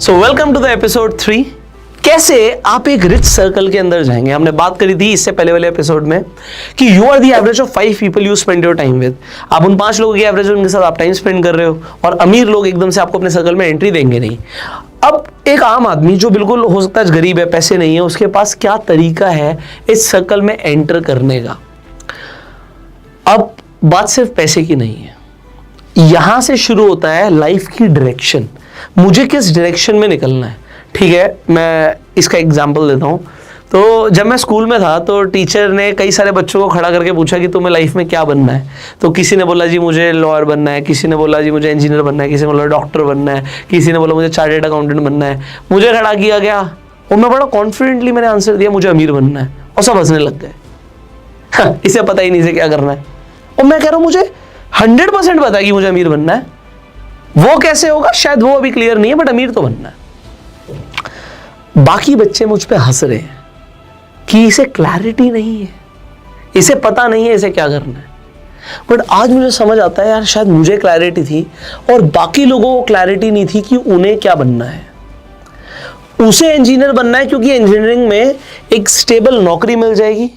So welcome to the episode 3। कैसे आप एक रिच सर्कल के अंदर जाएंगे। हमने बात करी थी इससे पहले वाले एपिसोड में कि you are the average of 5 people you spend your time with. आप उन 5 लोगों की एवरेज उनके साथ आप टाइम स्पेंड कर रहे हो, और अमीर लोग एकदम से आपको अपने सर्कल में एंट्री देंगे नहीं। अब एक आम आदमी जो बिल्कुल हो सकता है गरीब है, पैसे नहीं है, उसके पास क्या तरीका है इस सर्कल में एंटर करने का। अब बात सिर्फ पैसे की नहीं है, यहां से शुरू होता है लाइफ की डायरेक्शन। मुझे किस डायरेक्शन में निकलना है। ठीक है, मैं इसका एग्जांपल देता हूं। तो जब मैं स्कूल में था तो टीचर ने कई सारे बच्चों को खड़ा करके पूछा कि तुम्हें लाइफ में क्या बनना है। तो किसी ने बोला जी मुझे लॉयर बनना है, किसी ने बोला जी मुझे इंजीनियर बनना है, किसी ने बोला डॉक्टर बनना है, किसी ने बोला मुझे चार्टर्ड अकाउंटेंट बनना है। मुझे खड़ा किया गया और मैं बड़ा कॉन्फिडेंटली मैंने आंसर दिया मुझे अमीर बनना है, और सब हंसने लग गए। इसे पता ही नहीं से क्या करना है। और मैं कह रहा हूं मुझे 100% पता है कि मुझे अमीर बनना है। वो कैसे होगा शायद वो अभी क्लियर नहीं है, बट अमीर तो बनना है। बाकी बच्चे मुझ पे हंस रहे हैं कि इसे क्लैरिटी नहीं है, इसे पता नहीं है इसे क्या करना है। बट आज मुझे समझ आता है यार, शायद मुझे क्लैरिटी थी और बाकी लोगों को क्लैरिटी नहीं थी कि उन्हें क्या बनना है। उसे इंजीनियर बनना है क्योंकि इंजीनियरिंग में एक स्टेबल नौकरी मिल जाएगी,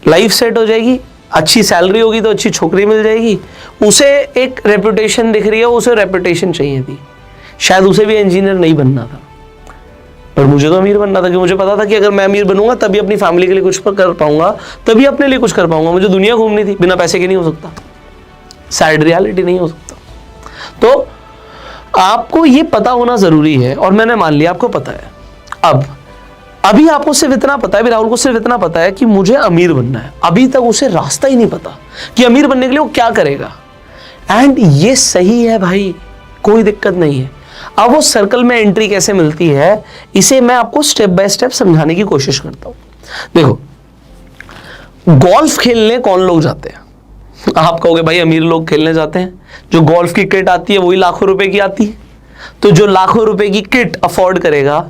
लाइफ सेट हो जाएगी, अच्छी सैलरी होगी तो अच्छी छोकरी मिल जाएगी। उसे एक रेपुटेशन दिख रही है, उसे रेपुटेशन चाहिए थी। शायद उसे भी इंजीनियर नहीं बनना था, पर मुझे तो अमीर बनना था, कि मुझे पता था कि अगर मैं अमीर बनूंगा तभी अपनी फैमिली के लिए कुछ कर पाऊंगा, तभी अपने लिए कुछ कर पाऊंगा। मुझे दुनिया घूमनी थी, बिना पैसे के नहीं हो सकता, सैड रियलिटी नहीं हो सकता। तो आपको ये पता होना जरूरी है, और मैंने मान लिया आपको पता है। अभी आपको सिर्फ इतना पता है, राहुल को सिर्फ इतना पता है कि मुझे अमीर बनना है। अभी तक उसे रास्ता ही नहीं पता कि अमीर बनने के लिए वो क्या करेगा। एंड ये सही है भाई, कोई दिक्कत नहीं है। अब वो सर्कल में एंट्री कैसे मिलती है, इसे मैं आपको स्टेप बाय स्टेप समझाने की कोशिश करता हूं। देखो, गोल्फ खेलने कौन लोग जाते हैं? आप कहोगे भाई अमीर लोग खेलने जाते हैं, जो गोल्फ की किट आती है वही लाखों रुपए की आती है। तो जो लाखों रुपए की किट अफोर्ड करेगा,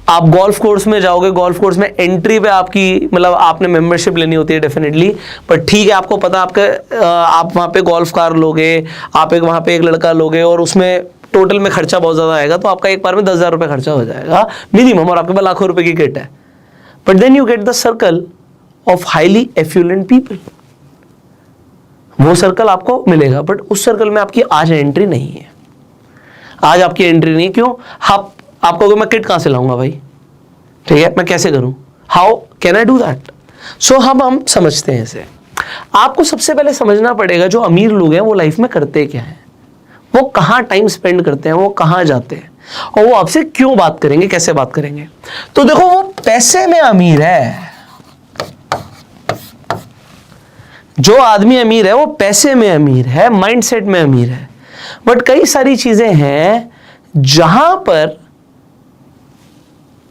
आप गोल्फ कोर्स में जाओगे, गोल्फ कोर्स में एंट्री पे आपकी मतलब आपने मेंबरशिप लेनी होती है डेफिनेटली, पर ठीक है आपको पता आप वहां पे गोल्फ कार लोगे, आप वहां पे एक लड़का लोगे, और उसमें टोटल में खर्चा बहुत ज्यादा आएगा, तो आपका एक बार में 10,000 रुपए खर्चा हो जाएगा मिनिमम, और आपके पास लाखों रुपए की किट है। But then you get the circle of highly affluent people. वो सर्कल आपको मिलेगा, बट उस सर्कल में आपकी आज एंट्री नहीं है। आज आपकी एंट्री नहीं है। क्यों? आपको मैं किट कहां से लाऊंगा भाई? ठीक है, मैं कैसे करूं? How can I do that? So हम समझते हैं इसे। आपको सबसे पहले समझना पड़ेगा जो अमीर लोग हैं वो लाइफ में करते क्या है, वो कहां टाइम स्पेंड करते हैं, वो कहां जाते हैं, और वो आपसे क्यों बात करेंगे, कैसे बात करेंगे। तो देखो, वो पैसे में अमीर है। जो आदमी अमीर है वो पैसे में अमीर है, माइंडसेट में अमीर है। बट कई सारी चीजें हैं जहां पर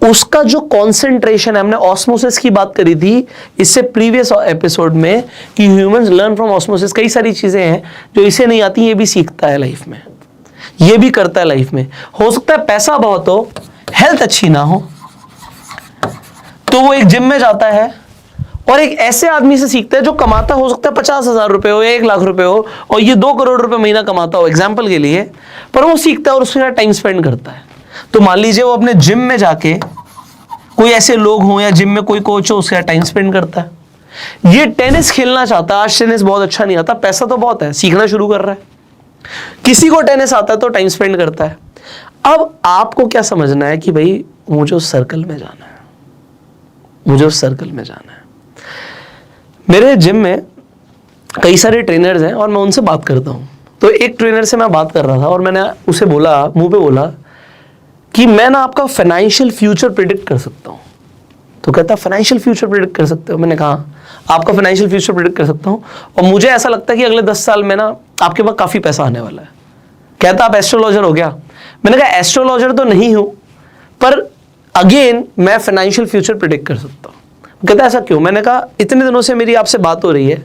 उसका जो कॉन्सेंट्रेशन है, हमने ऑस्मोसिस की बात करी थी इससे प्रीवियस एपिसोड में कि ह्यूमंस लर्न फ्रॉम ऑस्मोसिस। कई सारी चीजें हैं जो इसे नहीं आती, ये भी सीखता है लाइफ में, ये भी करता है लाइफ में। हो सकता है पैसा बहुत हो, हेल्थ अच्छी ना हो, तो वो एक जिम में जाता है और एक ऐसे आदमी से सीखता है जो कमाता हो सकता है 50,000 रुपए हो या 1 लाख रुपए हो, और ये 2 करोड़ रुपए महीना कमाता हो एग्जाम्पल के लिए, पर वो सीखता है और उसके साथ टाइम स्पेंड करता है। तो मान लीजिए वो अपने जिम में जाके कोई ऐसे लोग हों या जिम में कोई कोच हो, उसके साथ टाइम स्पेंड करता है। ये टेनिस खेलना चाहता है, आज टेनिस बहुत अच्छा नहीं आता, पैसा तो बहुत है, सीखना शुरू कर रहा है। किसी को टेनिस आता है तो टाइम स्पेंड करता है। अब आपको क्या समझना है कि भाई मुझे उस सर्कल में जाना है, मुझे उस सर्कल में जाना है। मेरे जिम में कई सारे ट्रेनर्स हैं और मैं उनसे बात करता हूं। तो एक ट्रेनर से मैं बात कर रहा था और मैंने उसे बोला, मुंह पे बोला कि मैं ना आपका फाइनेंशियल फ्यूचर प्रिडिक्ट कर सकता हूं। तो कहता फाइनेंशियल फ्यूचर प्रिडिक्ट कर सकते हो? मैंने कहा आपका फाइनेंशियल फ्यूचर प्रिडिक्ट कर सकता हूं, और मुझे ऐसा लगता है कि अगले 10 साल में ना आपके पास काफी पैसा आने वाला है। कहता आप एस्ट्रोलॉजर हो गया? मैंने कहा एस्ट्रोलॉजर तो नहीं हूं, पर अगेन मैं फाइनेंशियल फ्यूचर प्रिडिक्ट कर सकता हूं। कहता ऐसा क्यों? मैंने कहा इतने दिनों से मेरी आपसे बात हो रही है,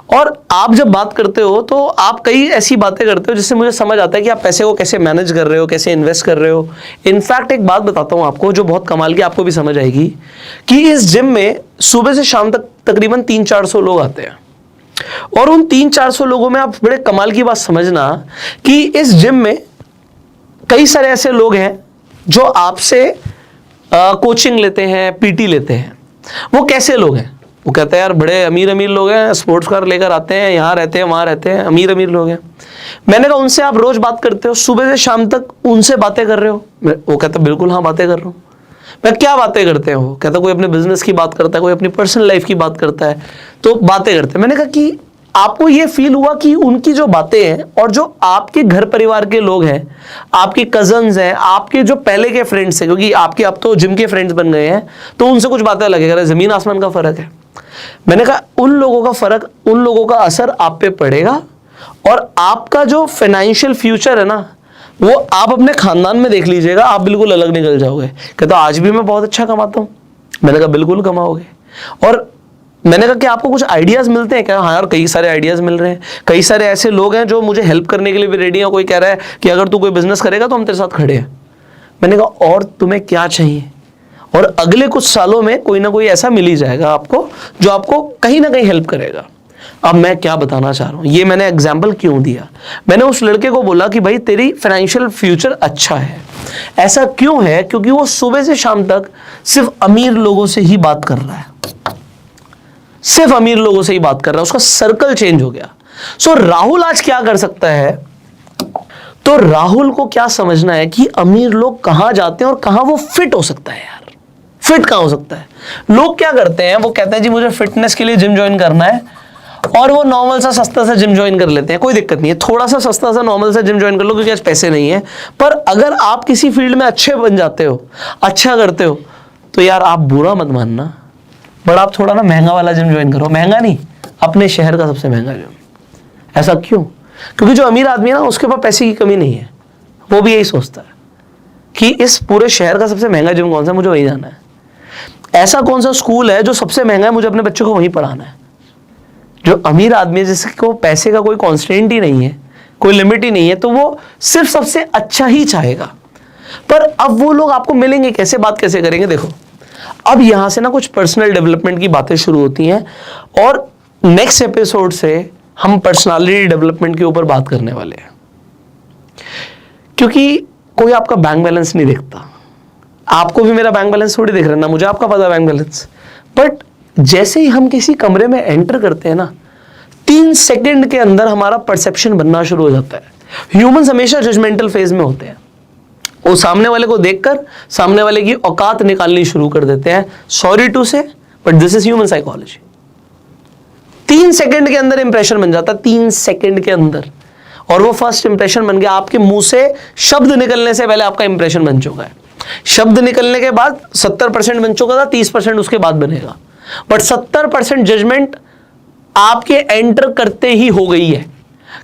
और आप जब बात करते हो तो आप कई ऐसी बातें करते हो जिससे मुझे समझ आता है कि आप पैसे को कैसे मैनेज कर रहे हो, कैसे इन्वेस्ट कर रहे हो। इनफैक्ट एक बात बताता हूं आपको जो बहुत कमाल की, आपको भी समझ आएगी, कि इस जिम में सुबह से शाम तक तकरीबन 300-400 लोग आते हैं, और उन 300-400 लोगों में आप बड़े कमाल की बात समझना कि इस जिम में कई सारे ऐसे लोग हैं जो आपसे कोचिंग लेते हैं, पीटी लेते हैं, वो कैसे लोग हैं? वो कहते हैं यार बड़े अमीर अमीर लोग हैं, स्पोर्ट्स कार लेकर आते हैं, यहाँ रहते हैं, वहाँ रहते हैं, अमीर अमीर लोग हैं। मैंने कहा उनसे आप रोज बात करते हो, सुबह से शाम तक उनसे बातें कर रहे हो? वो कहता बिल्कुल हाँ बातें कर रहा हूँ। मैं क्या बातें करते हैं? वो कहता कोई अपने बिजनेस की बात करता है, कोई अपनी पर्सनल लाइफ की बात करता है, तो बातें करते हैं। मैंने कहा कि आपको ये फील हुआ कि उनकी जो बातें हैं और जो आपके घर परिवार के लोग हैं, आपके कजन्स हैं, आपके जो पहले के फ्रेंड्स हैं, क्योंकि आपके अब तो जिम के फ्रेंड्स बन गए हैं, तो उनसे कुछ बातें लगेगा, जमीन आसमान का फर्क है। मैंने कहा उन लोगों का फर्क, उन लोगों का असर आप पे पड़ेगा, और आपका जो फाइनेंशियल फ्यूचर है ना, वो आप अपने खानदान में देख लीजिएगा, आप बिल्कुल अलग निकल जाओगे। कहता आज भी मैं बहुत अच्छा कमाता हूं। मैंने कहा बिल्कुल कमाओगे। और मैंने कहा कि आपको कुछ आइडियाज मिलते हैं क्या? हाँ यार कई सारे आइडियाज मिल रहे हैं, कई सारे ऐसे लोग हैं जो मुझे हेल्प करने के लिए भी रेडी हैं। कोई कह रहा है कि अगर तू कोई बिजनेस करेगा तो हम तेरे साथ खड़े हैं। मैंने कहा और तुम्हें क्या चाहिए? और अगले कुछ सालों में कोई ना कोई ऐसा मिल ही जाएगा आपको जो आपको कहीं ना कहीं हेल्प करेगा। अब मैं क्या बताना चाह रहा हूं, ये मैंने एग्जाम्पल क्यों दिया? मैंने उस लड़के को बोला कि भाई तेरी फाइनेंशियल फ्यूचर अच्छा है। ऐसा क्यों है? क्योंकि वो सुबह से शाम तक सिर्फ अमीर लोगों से ही बात कर रहा है, सिर्फ अमीर लोगों से ही बात कर रहा है, उसका सर्कल चेंज हो गया। सो राहुल आज क्या कर सकता है? तो राहुल को क्या समझना है कि अमीर लोग कहां जाते हैं और कहां वो फिट हो सकता है। यार फिट कहां हो सकता है? लोग क्या करते हैं, वो कहते हैं जी मुझे फिटनेस के लिए जिम ज्वाइन करना है, और वो नॉर्मल सा सस्ता सा जिम ज्वाइन कर लेते हैं। कोई दिक्कत नहीं है, थोड़ा सा सस्ता सा नॉर्मल सा जिम ज्वाइन कर लो, क्योंकि आज पैसे नहीं है। पर अगर आप किसी फील्ड में अच्छे बन जाते हो, अच्छा करते हो, तो यार आप बुरा मत मानना, बट आप थोड़ा ना महंगा वाला जिम ज्वाइन करो। महंगा नहीं, अपने शहर का सबसे महंगा जिम। ऐसा क्यों? क्योंकि जो अमीर आदमी है ना, उसके पास पैसे की कमी नहीं है। वो भी यही सोचता है कि इस पूरे शहर का सबसे महंगा जिम कौन सा, मुझे वही जाना है। ऐसा कौन सा स्कूल है जो सबसे महंगा है, मुझे अपने बच्चों को वहीं पढ़ाना है। जो अमीर आदमी है, जिसको पैसे का कोई कॉन्स्टेंट ही नहीं है, कोई लिमिट ही नहीं है, तो वो सिर्फ सबसे अच्छा ही चाहेगा। पर अब वो लोग आपको मिलेंगे कैसे, बात कैसे करेंगे? देखो अब यहां से ना कुछ पर्सनल डेवलपमेंट की बातें शुरू होती हैं, और नेक्स्ट एपिसोड से हम पर्सनालिटी डेवलपमेंट के ऊपर बात करने वाले हैं। क्योंकि कोई आपका बैंक बैलेंस नहीं देखता, आपको भी मेरा बैंक बैलेंस थोड़ी देख रहे हैं ना, मुझे आपका पता बैंक बैलेंस। बट जैसे ही हम किसी कमरे में एंटर करते हैं ना, 3 सेकंड के अंदर हमारा परसेप्शन बनना शुरू हो जाता है। ह्यूमंस हमेशा जजमेंटल फेज में होते हैं, वो सामने वाले को देखकर सामने वाले की औकात निकालनी शुरू कर देते हैं। सॉरी टू से, but this is human psychology. 3 second के अंदर इंप्रेशन बन जाता है, 3 सेकंड के अंदर, और वो फर्स्ट इंप्रेशन बन गया। आपके मुंह से शब्द निकलने से पहले आपका इंप्रेशन बन चुका है। शब्द निकलने के बाद 70% बन चुका था, 30% उसके बाद बनेगा, बट 70% जजमेंट आपके एंटर करते ही हो गई है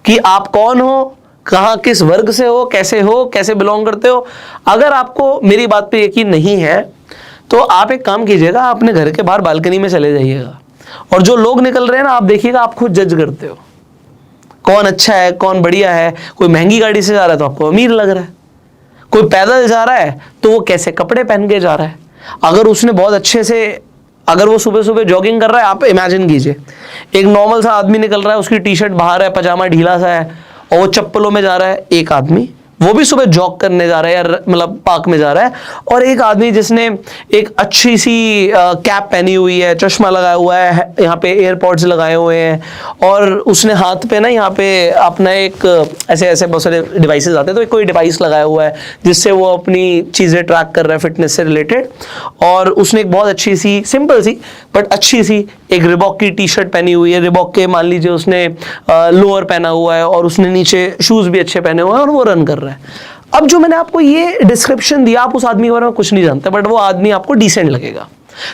कि आप कौन हो, कहां किस वर्ग से हो, कैसे बिलोंग करते हो। अगर आपको मेरी बात पे यकीन नहीं है तो आप एक काम कीजिएगा, अपने घर के बाहर बालकनी में चले जाइएगा, और जो लोग निकल रहे हैं ना, आप देखिएगा, आप खुद जज करते हो कौन अच्छा है, कौन बढ़िया है। कोई महंगी गाड़ी से जा रहा है तो आपको अमीर लग रहा है, कोई पैदल जा रहा है तो वो कैसे कपड़े पहन के जा रहा है। अगर उसने बहुत अच्छे से, अगर वो सुबह सुबह जॉगिंग कर रहा है, आप इमेजिन कीजिए एक नॉर्मल सा आदमी निकल रहा है, उसकी टी शर्ट बाहर है, पजामा ढीला सा है, और वो चप्पलों में जा रहा है। एक आदमी वो भी सुबह जॉग करने जा रहा है, या मतलब पार्क में जा रहा है, और एक आदमी जिसने एक अच्छी सी कैप पहनी हुई है, चश्मा लगाया हुआ है, यहाँ पे एयरपॉड्स लगाए हुए हैं, और उसने हाथ पे ना यहाँ पे अपना एक ऐसे बहुत सारे डिवाइसेस आते हैं, तो कोई डिवाइस लगाया हुआ है जिससे वो अपनी चीज़ें ट्रैक कर रहा है फिटनेस से रिलेटेड। और उसने एक बहुत अच्छी सी, सिंपल सी बट अच्छी सी एक रिबॉक की टी शर्ट पहनी हुई है। रिबॉक के मान लीजिए उसने लोअर पहना हुआ है, और उसने नीचे शूज़ भी अच्छे पहने हुए हैं, और वो रन कर रहा है। अब जो मैंने आपको ये डिस्क्रिप्शन दिया, आप उस आदमी के बारे में कुछ नहीं जानते, बट वो आदमी आपको डिसेंट लगेगा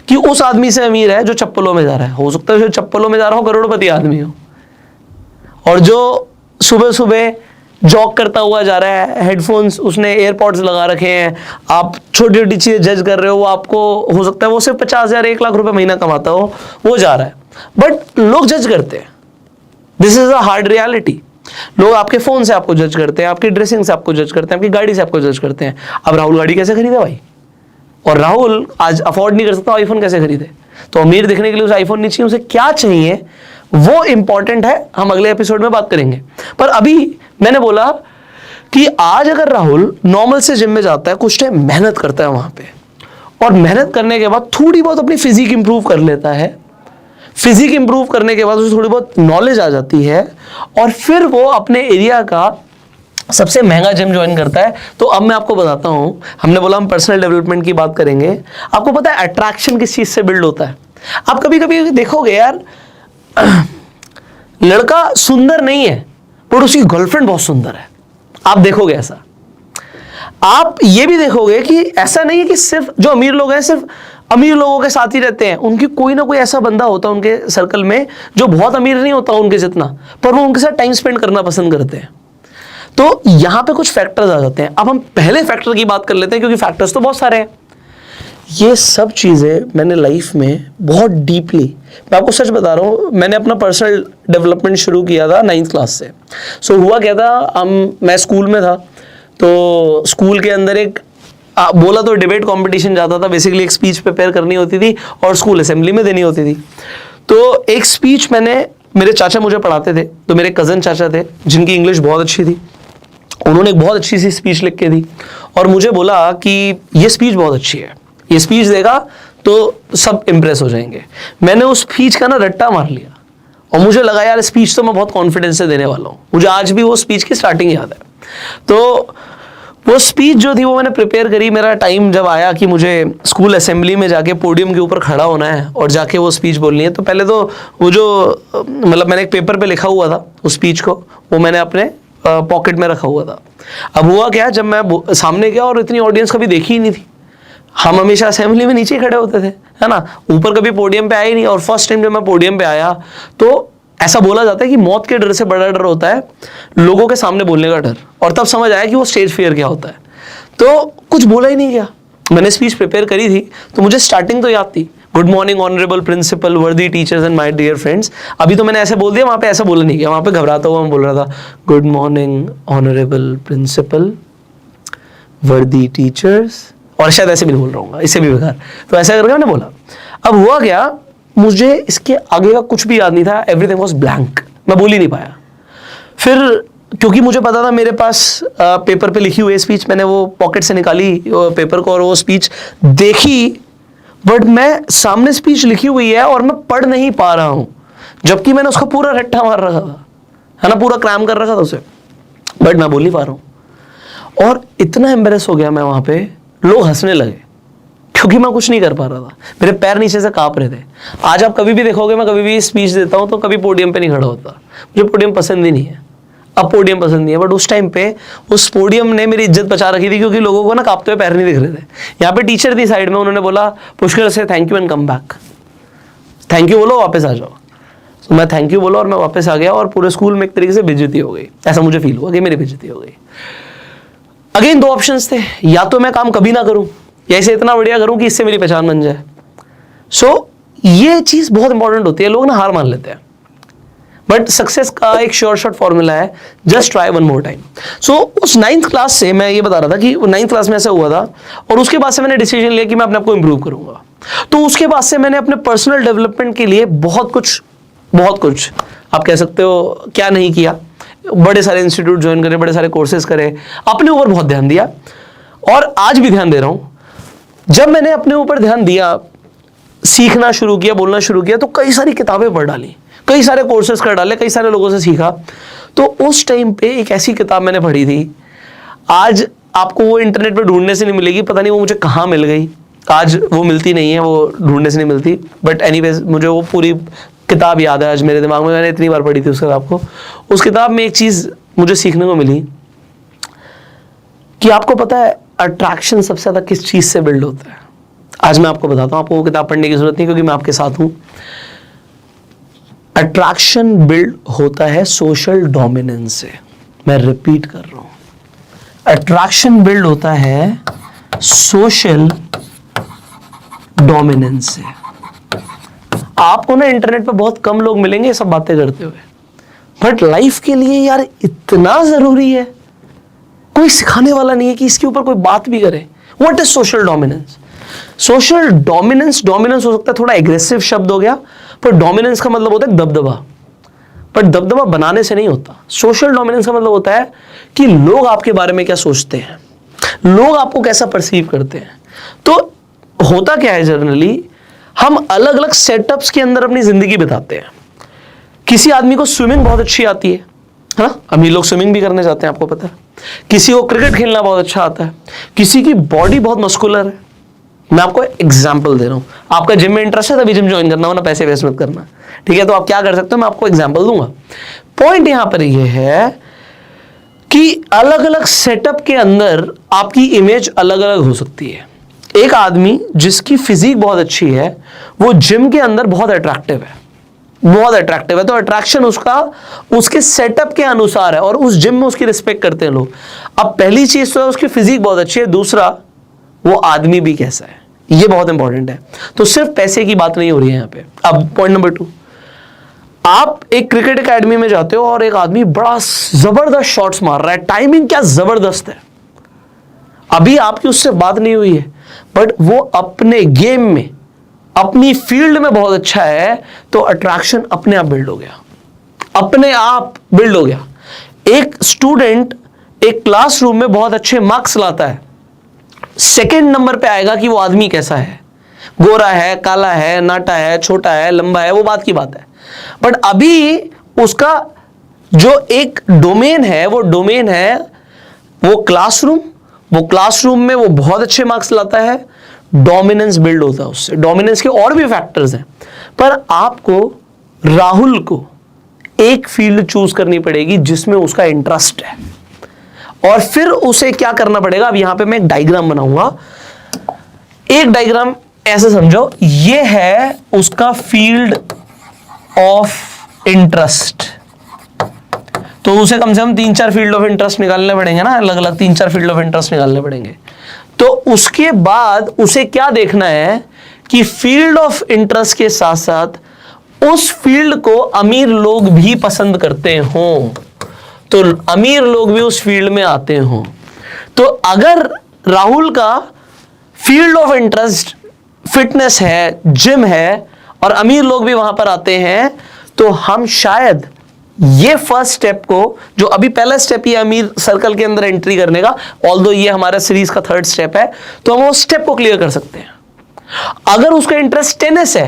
कि उस आदमी से अमीर है जो चप्पलों में जा रहा है। हो सकता है जो चप्पलों में जा रहा हो करोड़पति आदमी हो, और जो सुबह सुबह जॉग करता हुआ जा रहा है, हेडफोन्स उसने एयरपॉड्स लगा रखे हैं, आप छोटी छोटी चीज़ें जज कर रहे हो, वो आपको हो सकता है वो सिर्फ 50,000 1 लाख रुपए महीना कमाता हो, वो जा रहा है, बट लोग जज करते हैं। This is a hard reality. लोग आपके फोन से आपको जज करते हैं, आपकी ड्रेसिंग से आपको जज करते हैं, आपकी गाड़ी से आपको जज करते हैं। अब राहुल गाड़ी कैसे खरीदे भाई, और राहुल आज अफोर्ड नहीं कर सकता, आईफोन कैसे खरीदे? तो अमीर दिखने के लिए उसे आईफोन नहीं चाहिए, उसे क्या चाहिए वो इंपॉर्टेंट है, हम अगले एपिसोड में बात करेंगे। पर अभी मैंने बोला कि आज अगर राहुल नॉर्मल से जिम में जाता है, कुछ टाइम मेहनत करता है वहां पे, और मेहनत करने के बाद थोड़ी बहुत अपनी फिजिक इंप्रूव कर लेता है, फिजिक इंप्रूव करने के बाद उसे थोड़ी बहुत नॉलेज आ जाती है, और फिर वो अपने एरिया का सबसे महंगा जिम ज्वाइन करता है। तो अब मैं आपको बताता हूं, हमने बोला हम पर्सनल डेवलपमेंट की बात करेंगे। आपको पता है अट्रैक्शन किस चीज से बिल्ड होता है? आप कभी कभी देखोगे यार, लड़का सुंदर नहीं है पर उसकी गर्लफ्रेंड बहुत सुंदर है, आप देखोगे ऐसा। आप ये भी देखोगे कि ऐसा नहीं है कि सिर्फ जो अमीर लोग हैं सिर्फ अमीर लोगों के साथ ही रहते हैं, उनकी कोई ना कोई ऐसा बंदा होता है उनके सर्कल में जो बहुत अमीर नहीं होता उनके जितना, पर वो उनके साथ टाइम स्पेंड करना पसंद करते हैं। तो यहां पे कुछ फैक्टर्स आ जाते हैं। अब हम पहले फैक्टर की बात कर लेते हैं, क्योंकि फैक्टर्स तो बहुत सारे हैं। ये सब चीजें मैंने लाइफ में बहुत डीपली, मैं आपको सच बता रहा हूं, मैंने अपना पर्सनल डेवलपमेंट शुरू किया था 9th क्लास से। सो हुआ क्या था, मैं स्कूल में था, तो स्कूल के अंदर एक बोला तो डिबेट कंपटीशन जाता था। बेसिकली एक स्पीच प्रिपेयर करनी होती थी और स्कूल असेंबली में देनी होती थी। तो एक स्पीच मेरे चाचा मुझे पढ़ाते थे, तो मेरे कजन चाचा थे जिनकी इंग्लिश बहुत अच्छी थी, उन्होंने एक बहुत अच्छी सी स्पीच लिख के दी और मुझे बोला कि ये स्पीच बहुत अच्छी है, ये स्पीच देगा तो सब इंप्रेस हो जाएंगे। मैंने उस स्पीच का ना रट्टा मार लिया और मुझे लगा यार स्पीच तो मैं बहुत कॉन्फिडेंस से देने वाला हूँ। मुझे आज भी वो स्पीच की स्टार्टिंग याद है। तो वो स्पीच जो थी वो मैंने प्रिपेयर करी। मेरा टाइम जब आया कि मुझे स्कूल असेंबली में जाके पोडियम के ऊपर खड़ा होना है और जाके वो स्पीच बोलनी है, तो पहले तो वो जो मतलब मैंने एक पेपर पे लिखा हुआ था उस स्पीच को, वो मैंने अपने पॉकेट में रखा हुआ था। अब हुआ क्या, जब मैं सामने गया और इतनी ऑडियंस कभी देखी ही नहीं थी, हम हमेशा असेंबली में नीचे खड़े होते थे, है ना, ऊपर कभी पोडियम पे आए ही नहीं। और फर्स्ट टाइम जब मैं पोडियम पे आया तो ऐसा बोला जाता है कि मौत के डर से बड़ा डर होता है लोगों के सामने बोलने का डर, और तब समझ आया कि वो स्टेज फियर क्या होता है। तो कुछ बोला ही नहीं गया। मैंने स्पीच प्रिपेयर करी थी तो मुझे स्टार्टिंग तो याद थी, good morning honourable principal, worthy teachers and my dear friends. अभी तो मैंने ऐसे बोल दिया, वहां पे ऐसा बोला नहीं गया, वहां पे घबराता हुआ मैं बोल रहा था, good morning honourable principal, worthy teachers, और शायद ऐसे भी नहीं बोल रहा हूँ, इससे भी बेकार। तो ऐसा करके मैंने बोला। अब हुआ क्या, मुझे इसके आगे का कुछ भी याद नहीं था, एवरीथिंग वाज ब्लैंक, मैं बोल ही नहीं पाया। फिर क्योंकि मुझे पता था मेरे पास पेपर पे लिखी हुई स्पीच, मैंने वो पॉकेट से निकाली पेपर को और वो स्पीच देखी, बट मैं सामने स्पीच लिखी हुई है और मैं पढ़ नहीं पा रहा हूं, जबकि मैंने उसका पूरा रट्टा मार रखा था, है ना, पूरा क्रैम कर रखा था उसे, बट मैं बोल नहीं पा रहा हूं। और इतना एम्बेरस हो गया मैं वहां पे, लोग हंसने लगे क्योंकि मैं कुछ नहीं कर पा रहा था, मेरे पैर नीचे से कांप रहे थे। आज आप कभी भी देखोगे, मैं कभी भी स्पीच देता हूं तो कभी पोडियम पे नहीं खड़ा होता, मुझे पोडियम पसंद ही नहीं है। अब पोडियम पसंद नहीं है, बट उस टाइम पे उस पोडियम ने मेरी इज्जत बचा रखी थी, क्योंकि लोगों को ना कांपते हुए पैर नहीं दिख रहे थे। यहाँ पे टीचर थी साइड में, उन्होंने बोला पुष्कर से thank you and come back, thank you बोलो वापस आ जाओ। तो मैं थैंक यू बोला और मैं वापस आ गया, और पूरे स्कूल में एक तरीके से बेइज्जती हो गई। ऐसा मुझे फील हुआ कि मेरी बेइज्जती हो गई। अगेन दो ऑप्शंस थे, या तो मैं काम कभी ना करूं या इसे इतना बढ़िया करूं कि इससे मेरी पहचान बन जाए। सो ये चीज बहुत इंपॉर्टेंट होती है, लोग ना हार मान लेते हैं, बट सक्सेस का एक श्योर शॉट फॉर्मूला है, just try one more time. So उस 9th क्लास से मैं ये बता रहा था कि 9th क्लास में ऐसा हुआ था, और उसके बाद से मैंने डिसीजन लिया कि मैं अपने आप को इंप्रूव करूंगा। तो उसके बाद से मैंने अपने पर्सनल डेवलपमेंट के लिए बहुत कुछ आप कह सकते हो क्या नहीं किया, बड़े सारे इंस्टीट्यूट ज्वाइन करे, बड़े सारे कोर्सेज करे, अपने ऊपर बहुत ध्यान दिया, और आज भी ध्यान दे रहा हूं। जब मैंने अपने ऊपर ध्यान दिया, सीखना शुरू किया, बोलना शुरू किया, तो कई सारी किताबें पढ़ डाली, कई सारे कोर्सेज कर डाले, कई सारे लोगों से सीखा। तो उस टाइम पे एक ऐसी किताब मैंने पढ़ी थी, आज आपको वो इंटरनेट पे ढूंढने से नहीं मिलेगी, पता नहीं वो मुझे कहाँ मिल गई, आज वो मिलती नहीं है, वो ढूंढने से नहीं मिलती, बट एनीवेज मुझे वो पूरी किताब याद है आज मेरे दिमाग में, मैंने इतनी बार पढ़ी थी उस किताब को। उस किताब में एक चीज मुझे सीखने को मिली कि आपको पता है अट्रैक्शन सबसे ज्यादा किस चीज से बिल्ड होता है। आज मैं आपको बताता हूं, आपको वो किताब पढ़ने की जरूरत नहीं क्योंकि मैं आपके साथ हूं। अट्रैक्शन बिल्ड होता है सोशल डोमिनेंस से। मैं रिपीट कर रहा हूं, अट्रैक्शन बिल्ड होता है सोशल डोमिनेंस से। आपको ना इंटरनेट पे बहुत कम लोग मिलेंगे ये सब बातें करते हुए, बट लाइफ के लिए यार इतना जरूरी है, कोई सिखाने वाला नहीं है कि इसके ऊपर कोई बात भी करे। What is social dominance? Social dominance हो सकता है थोड़ा एग्रेसिव शब्द हो गया, पर डोमिनेंस का मतलब होता है दबदबा। बट दबदबा बनाने से नहीं होता। सोशल डोमिनेंस का मतलब होता है कि लोग आपके बारे में क्या सोचते हैं, लोग आपको कैसा परसीव करते हैं। तो होता क्या है, जनरली हम अलग अलग सेटअप्स के अंदर अपनी जिंदगी बिताते हैं। किसी आदमी को स्विमिंग बहुत अच्छी आती है, हाँ, अमीर लोग स्विमिंग भी करने जाते हैं, आपको पता है। किसी को क्रिकेट खेलना बहुत अच्छा आता है, किसी की बॉडी बहुत मस्कुलर है। मैं आपको एग्जांपल दे रहा हूं, आपका जिम में इंटरेस्ट है तभी जिम ज्वाइन करना, वरना पैसे वेस्ट मत करना, ठीक है। तो आप क्या कर सकते हो, मैं आपको एग्जांपल दूंगा। पॉइंट यहां पर यह है कि अलग अलग सेटअप के अंदर आपकी इमेज अलग अलग हो सकती है। एक आदमी जिसकी फिजिक बहुत अच्छी है, वो जिम के अंदर बहुत अट्रैक्टिव है, बहुत अट्रैक्टिव है, तो अट्रैक्शन उसका उसके सेटअप के अनुसार है और उस जिम में उसकी रिस्पेक्ट करते हैं लोग। अब पहली चीज तो है उसकी फिजिक बहुत अच्छी है, दूसरा वो आदमी भी कैसा है, ये बहुत इंपॉर्टेंट है। तो सिर्फ पैसे की बात नहीं हो रही है यहां पे। अब पॉइंट नंबर 2, आप एक क्रिकेट एकेडमी में जाते हो और एक आदमी बड़ा जबरदस्त शॉट्स मार रहा है, टाइमिंग क्या जबरदस्त है, अभी आपकी उससे बात नहीं हुई है, बट वो अपने गेम में अपनी फील्ड में बहुत अच्छा है, तो अट्रैक्शन अपने आप बिल्ड हो गया, अपने आप बिल्ड हो गया। एक स्टूडेंट एक क्लासरूम में बहुत अच्छे मार्क्स लाता है, सेकंड नंबर पे आएगा कि वो आदमी कैसा है, गोरा है, काला है, नाटा है, छोटा है, लंबा है, वो बात की बात है। बट अभी उसका जो एक डोमेन है, वो डोमेन है वो क्लासरूम, वो क्लासरूम में वो बहुत अच्छे मार्क्स लाता है, डोमिनेंस बिल्ड होता है उससे। डोमिनेंस के और भी फैक्टर्स हैं, पर आपको राहुल को एक फील्ड चूज करनी पड़ेगी जिसमें उसका इंटरेस्ट है, और फिर उसे क्या करना पड़ेगा। अब यहां पे मैं एक डायग्राम बनाऊंगा, एक डायग्राम ऐसे समझो, ये है उसका फील्ड ऑफ इंटरेस्ट। तो उसे कम से कम 3-4 फील्ड ऑफ इंटरेस्ट निकालने पड़ेंगे ना, अलग अलग 3-4 फील्ड ऑफ इंटरेस्ट निकालने पड़ेंगे। तो उसके बाद उसे क्या देखना है कि फील्ड ऑफ इंटरेस्ट के साथ साथ उस फील्ड को अमीर लोग भी पसंद करते हों, तो अमीर लोग भी उस फील्ड में आते हों। तो अगर राहुल का फील्ड ऑफ इंटरेस्ट फिटनेस है, जिम है, और अमीर लोग भी वहां पर आते हैं, तो हम शायद ये फर्स्ट स्टेप को, जो अभी पहला स्टेप ये अमीर सर्कल के अंदर एंट्री करने का, ऑल्दो ये हमारा सीरीज का 3rd स्टेप है, तो हम उस स्टेप को क्लियर कर सकते हैं। अगर उसका इंटरेस्ट टेनिस है,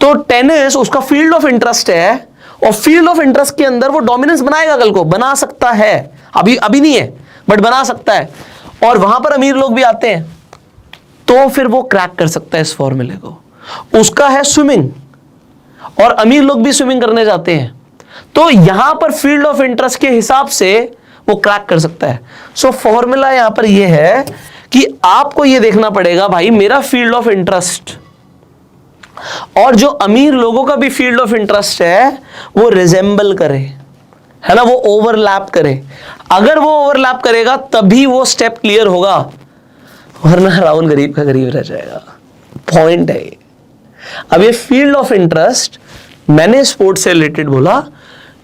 तो टेनिस उसका फील्ड ऑफ इंटरेस्ट है, और फील्ड ऑफ इंटरेस्ट के अंदर वो डोमिनेंस बनाएगा, कल को बना सकता है, अभी नहीं है बट बना सकता है, और वहां पर अमीर लोग भी आते हैं, तो फिर वो क्रैक कर सकता है इस फॉर्मूले को। उसका है स्विमिंग, और अमीर लोग भी स्विमिंग करने जाते हैं, तो यहां पर फील्ड ऑफ इंटरेस्ट के हिसाब से वो क्रैक कर सकता है। सो फॉर्मूला यहां पर ये है कि आपको ये देखना पड़ेगा, भाई मेरा फील्ड ऑफ इंटरेस्ट और जो अमीर लोगों का भी फील्ड ऑफ इंटरेस्ट है वो रिजेंबल करे, है ना, वो ओवरलैप करे। अगर वो ओवरलैप करेगा तभी वो स्टेप क्लियर होगा, वरना राहुल गरीब का गरीब रह जाएगा। पॉइंट है ये। अब ये फील्ड ऑफ इंटरेस्ट मैंने स्पोर्ट्स से रिलेटेड बोला,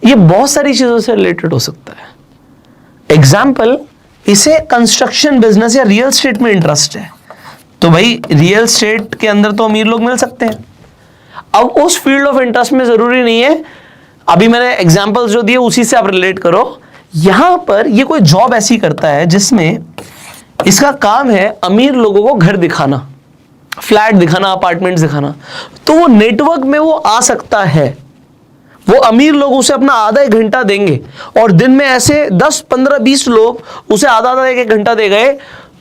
ये बहुत सारी चीजों से रिलेटेड हो सकता है। एग्जाम्पल, इसे कंस्ट्रक्शन बिजनेस या रियल स्टेट में इंटरेस्ट है, तो भाई रियल स्टेट के अंदर तो अमीर लोग मिल सकते हैं। अब उस फील्ड ऑफ इंटरेस्ट में जरूरी नहीं है, अभी मैंने एग्जाम्पल्स जो दिए उसी से आप रिलेट करो। यहां पर ये कोई जॉब ऐसी करता है जिसमें इसका काम है अमीर लोगों को घर दिखाना, फ्लैट दिखाना, अपार्टमेंट्स दिखाना, तो वो नेटवर्क में वो आ सकता है। वो अमीर लोग उसे अपना आधा 1 घंटा देंगे, और दिन में ऐसे 10, 15, 20 लोग उसे आधा 1 घंटा दे गए,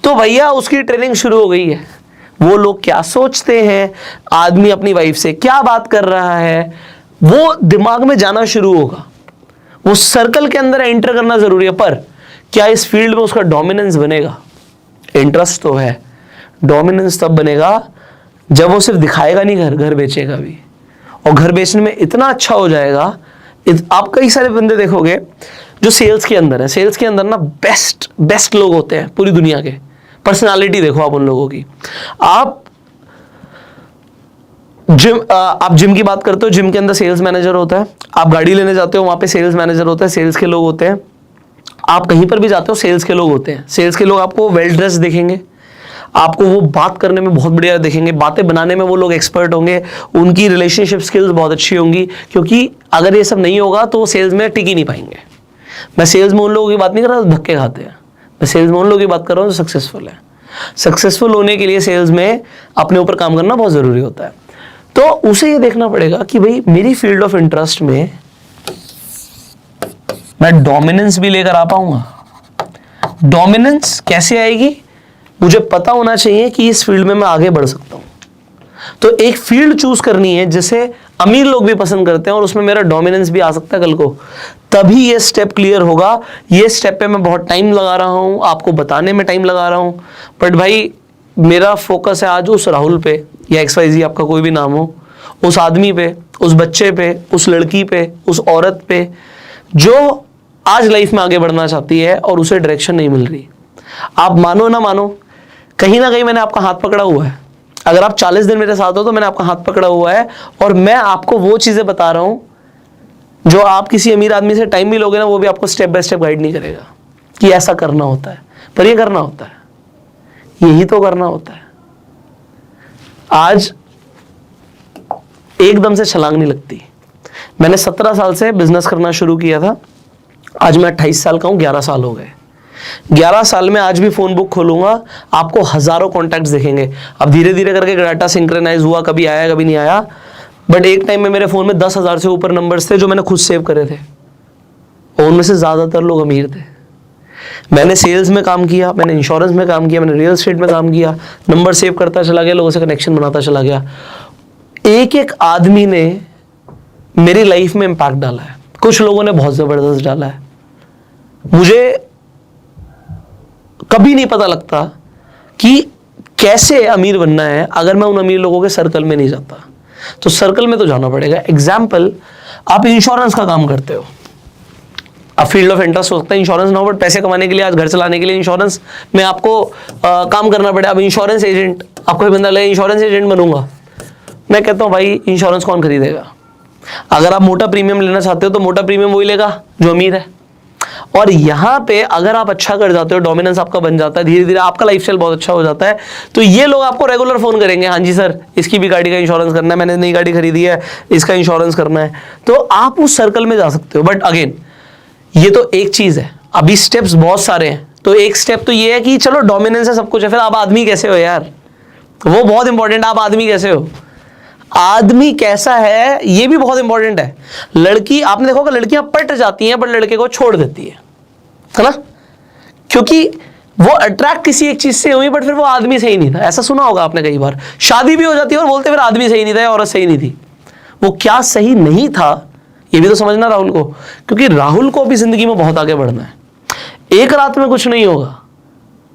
तो भैया उसकी ट्रेनिंग शुरू हो गई है। वो लोग क्या सोचते हैं, आदमी अपनी वाइफ से क्या बात कर रहा है, वो दिमाग में जाना शुरू होगा। वो सर्कल के अंदर एंटर करना जरूरी है, पर क्या इस फील्ड में उसका डोमिनेंस बनेगा? इंटरेस्ट तो है, डोमिनेंस तब बनेगा जब वो सिर्फ दिखाएगा नहीं, घर बेचेगा भी, और घर बेचने में इतना अच्छा हो जाएगा। आप कई सारे बंदे देखोगे जो सेल्स के अंदर है, सेल्स के अंदर ना बेस्ट लोग होते हैं पूरी दुनिया के। पर्सनालिटी देखो आप उन लोगों की। आप जिम की बात करते हो, जिम के अंदर सेल्स मैनेजर होता है। आप गाड़ी लेने जाते हो, वहां पे सेल्स मैनेजर होता है, सेल्स के लोग होते हैं। आप कहीं पर भी जाते हो, सेल्स के लोग होते हैं। सेल्स के लोग आपको वेल ड्रेस दिखेंगे, आपको वो बात करने में बहुत बढ़िया दिखेंगे, बातें बनाने में वो लोग एक्सपर्ट होंगे, उनकी रिलेशनशिप स्किल्स बहुत अच्छी होंगी, क्योंकि अगर ये सब नहीं होगा तो वो सेल्स में टिक ही नहीं पाएंगे। मैं सेल्स में उन लोगों की बात नहीं कर रहा जो धक्के खाते हैं, मैं सेल्स में उन लोगों की बात कर रहा हूँ जो सक्सेसफुल है। सक्सेसफुल होने के लिए सेल्स में अपने ऊपर काम करना बहुत ज़रूरी होता है। तो उसे ये देखना पड़ेगा कि भाई मेरी फील्ड ऑफ इंटरेस्ट में मैं डोमिनेंस भी लेकर आ पाऊंगा। डोमिनेंस कैसे आएगी? मुझे पता होना चाहिए कि इस फील्ड में मैं आगे बढ़ सकता हूं। तो एक फील्ड चूज करनी है जिसे अमीर लोग भी पसंद करते हैं और उसमें मेरा डोमिनेंस भी आ सकता है कल को, तभी ये स्टेप क्लियर होगा। ये स्टेप पे मैं बहुत टाइम लगा रहा हूं, आपको बताने में टाइम लगा रहा हूं, बट भाई मेरा फोकस है आज उस राहुल पे या XYZ आपका कोई भी नाम हो, उस आदमी पे, उस बच्चे पे, उस लड़की पे, उस औरत पे जो आज लाइफ में आगे बढ़ना चाहती है और उसे डायरेक्शन नहीं मिल रही। आप मानो ना मानो, कहीं ना कहीं मैंने आपका हाथ पकड़ा हुआ है। अगर आप 40 दिन मेरे साथ हो तो मैंने आपका हाथ पकड़ा हुआ है और मैं आपको वो चीजें बता रहा हूं जो आप किसी अमीर आदमी से टाइम भी लोगे ना, वो भी आपको स्टेप बाय स्टेप गाइड नहीं करेगा कि ऐसा करना होता है, पर ये करना होता है, यही तो करना होता है। आज एकदम से छलांग नहीं लगती। मैंने 17 साल से बिजनेस करना शुरू किया था, आज मैं 28 साल का हूं, 11 साल हो गए। 11 साल में आज भी फोन बुक खोलूंगा, आपको हजारों कॉन्टैक्ट्स दिखेंगे। अब धीरे धीरे करके डाटा सिंक्रोनाइज हुआ, कभी आया कभी नहीं आया, बट एक टाइम में मेरे फोन में 10,000 से ऊपर नंबर्स थे जो मैंने खुद सेव करे थे, और उनमें से ज्यादातर लोग अमीर थे। मैंने सेल्स में काम किया, मैंने इंश्योरेंस में काम किया, मैंने रियल एस्टेट में काम किया, नंबर सेव करता चला गया, लोगों से कनेक्शन बनाता चला गया। एक एक आदमी ने मेरी लाइफ में इंपैक्ट डाला है, कुछ लोगों ने बहुत जबरदस्त डाला है। मुझे कभी नहीं पता लगता कि कैसे अमीर बनना है अगर मैं उन अमीर लोगों के सर्कल में नहीं जाता। तो सर्कल में तो जाना पड़ेगा। एग्जाम्पल, आप इंश्योरेंस का काम करते हो, अब फील्ड ऑफ इंटरेस्ट हो सकता है इंश्योरेंस ना हो, बट पैसे कमाने के लिए, आज घर चलाने के लिए इंश्योरेंस में आपको काम करना पड़ेगा। अब इंश्योरेंस एजेंट, आपको एक बंदा लगे इंश्योरेंस एजेंट बनूंगा, मैं कहता हूँ भाई इंश्योरेंस कौन खरीदेगा? अगर आप मोटा प्रीमियम लेना चाहते हो तो मोटा प्रीमियम वही लेगा जो अमीर है। और यहाँ पे अगर आप अच्छा कर जाते हो, डोमिनेंस आपका बन जाता है, धीरे धीरे आपका लाइफस्टाइल बहुत अच्छा हो जाता है, तो ये लोग आपको रेगुलर फोन करेंगे, हाँ जी सर इसकी भी गाड़ी का इंश्योरेंस करना है, मैंने नई गाड़ी खरीदी है, इसका इंश्योरेंस करना है। तो आप उस सर्कल में जा सकते हो। बट अगेन ये तो एक चीज है, अभी स्टेप्स बहुत सारे हैं। तो एक स्टेप तो ये है कि चलो डोमिनेंस है, सब कुछ है, फिर आप आदमी कैसे हो यार, वो बहुत इंपॉर्टेंट है। आप आदमी कैसे हो, आदमी कैसा है ये भी बहुत इंपॉर्टेंट है। लड़की, आपने देखा होगा लड़कियां पट जाती हैं पर लड़के को छोड़ देती है ना, क्योंकि वो अट्रैक्ट किसी एक चीज से हुई बट फिर वो आदमी सही नहीं था। ऐसा सुना होगा आपने कई बार, शादी भी हो जाती है और बोलते फिर आदमी सही नहीं था या औरत सही नहीं थी। वो क्या सही नहीं था ये भी तो समझना राहुल को, क्योंकि राहुल को भी जिंदगी में बहुत आगे बढ़ना है। एक रात में कुछ नहीं होगा,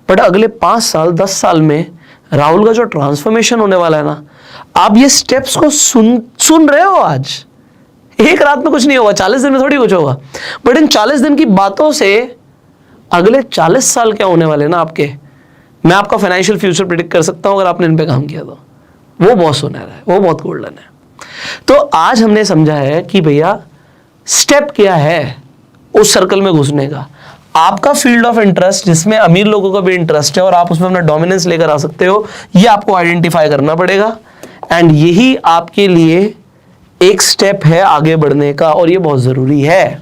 बट अगले 5 साल 10 साल में राहुल का जो ट्रांसफॉर्मेशन होने वाला है ना, आप ये स्टेप्स को सुन रहे हो आज। एक रात में कुछ नहीं होगा, 40 दिन में थोड़ी कुछ होगा, बट इन 40 दिन की बातों से अगले 40 साल क्या होने वाले ना आपके, मैं आपका फाइनेंशियल फ्यूचर प्रिडिक्ट कर सकता हूं अगर आपने इन पे काम किया तो। वो बहुत सुनहरा है, वो बहुत गोल्डन है। तो आज हमने समझा है कि भैया स्टेप क्या है उस सर्कल में घुसने का। आपका फील्ड ऑफ इंटरेस्ट जिसमें अमीर लोगों का भी इंटरेस्ट है और आप उसमें अपना डोमिनेंस लेकर आ सकते हो, ये आपको आइडेंटिफाई करना पड़ेगा। एंड यही आपके लिए एक स्टेप है आगे बढ़ने का, और ये बहुत जरूरी है।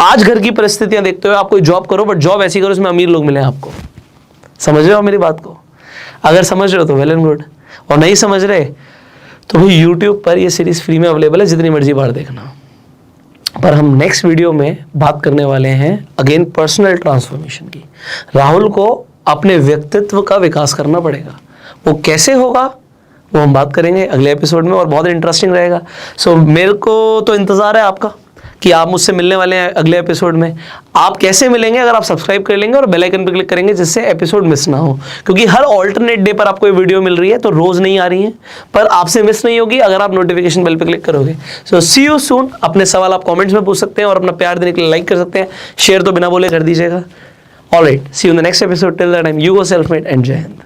आज घर की परिस्थितियां देखते हुए आप कोई जॉब करो, बट जॉब ऐसी करो इसमें अमीर लोग मिले आपको। समझ रहे हो मेरी बात को? अगर समझ रहे हो तो वेल एंड गुड, और नहीं समझ रहे तो भाई यूट्यूब पर ये सीरीज फ्री में अवेलेबल है, जितनी मर्जी बार देखना। पर हम नेक्स्ट वीडियो में बात करने वाले हैं अगेन पर्सनल ट्रांसफॉर्मेशन की। राहुल को अपने व्यक्तित्व का विकास करना पड़ेगा, वो कैसे होगा वो हम बात करेंगे अगले एपिसोड में, और बहुत इंटरेस्टिंग रहेगा। सो मेरे को तो इंतजार है आपका कि आप मुझसे मिलने वाले हैं अगले एपिसोड में। आप कैसे मिलेंगे? अगर आप सब्सक्राइब कर लेंगे और बेल आइकन पर क्लिक करेंगे जिससे एपिसोड मिस ना हो, क्योंकि हर ऑल्टरनेट डे पर आपको ये वीडियो मिल रही है, तो रोज नहीं आ रही है, पर आपसे मिस नहीं होगी अगर आप नोटिफिकेशन बेल पर क्लिक करोगे। सो सी यू सून। अपने सवाल आप कॉमेंट्स में पूछ सकते हैं और अपना प्यार देने के लिए लाइक कर सकते हैं, शेयर तो बिना बोले कर दीजिएगा। Alright, see you in the next episode. Till that time you go self made and जय हिंद।